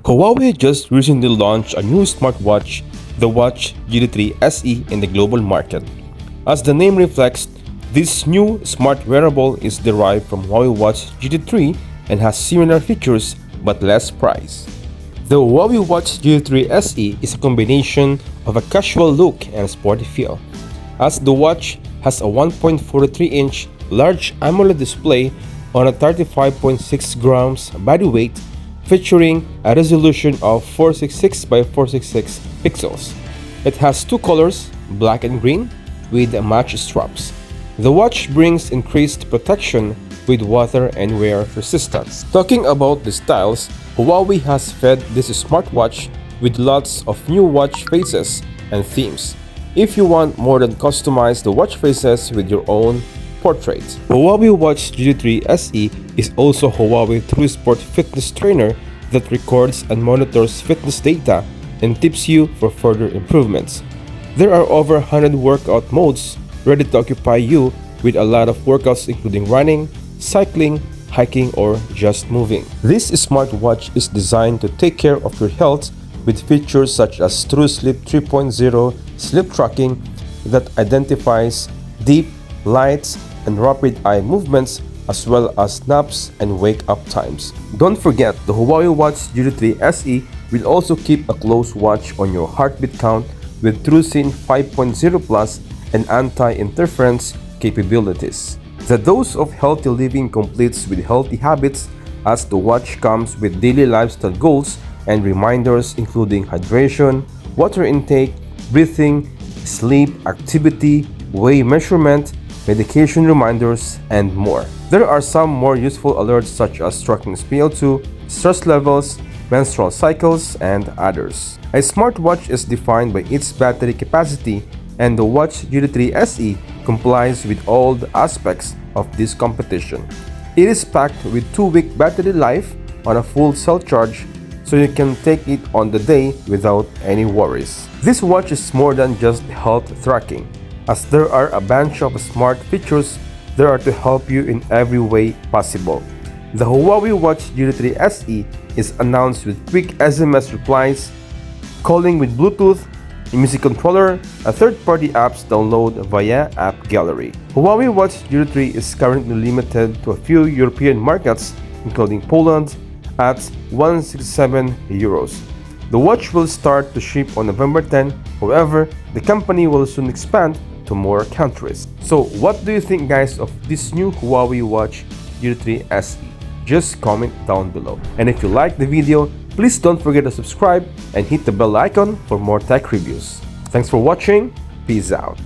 Huawei just recently launched a new smartwatch, the Watch GT3 SE, in the global market. As the name reflects, this new smart wearable is derived from Huawei Watch GT3 and has similar features but less price. The Huawei Watch GT3 SE is a combination of a casual look and sporty feel, as the watch has a 1.43-inch large AMOLED display on a 35.6 grams body weight, featuring a resolution of 466 by 466 pixels. It has two colors, black and green, with matched straps. The watch brings increased protection with water and wear resistance. Talking about the styles, Huawei has fed this smartwatch with lots of new watch faces and themes, if you want more than customize the watch faces with your own portrait. Huawei Watch GT3 SE is also Huawei True Sport fitness trainer that records and monitors fitness data and tips you for further improvements. There are over 100 workout modes ready to occupy you with a lot of workouts including running, cycling, hiking, or just moving. This smartwatch is designed to take care of your health with features such as True Sleep 3.0 sleep tracking that identifies deep, light, and rapid eye movements, as well as naps and wake-up times. Don't forget, the Huawei Watch GT3 SE will also keep a close watch on your heartbeat count with TrueSync 5.0 Plus and anti-interference capabilities. The dose of healthy living completes with healthy habits, as the watch comes with daily lifestyle goals and reminders including hydration, water intake, breathing, sleep, activity, weight measurement, medication reminders, and more. There are some more useful alerts such as tracking SpO2, stress levels, menstrual cycles, and others. A smartwatch is defined by its battery capacity, and the Watch GT3 SE complies with all the aspects of this competition. It is packed with 2-week battery life on a full cell charge, so you can take it on the day without any worries. This watch is more than just health tracking, as there are a bunch of smart features that are to help you in every way possible. The Huawei Watch GT3 SE is announced with quick SMS replies, calling with Bluetooth, a music controller, a third-party apps download via App Gallery. Huawei Watch GT3 is currently limited to a few European markets, including Poland, at €167. The watch will start to ship on November 10, however, the company will soon expand to more countries. So what do you think, guys, of this new Huawei Watch GT3 SE? Just comment down below. And if you like the video, please don't forget to subscribe and hit the bell icon for more tech reviews. Thanks for watching. Peace out.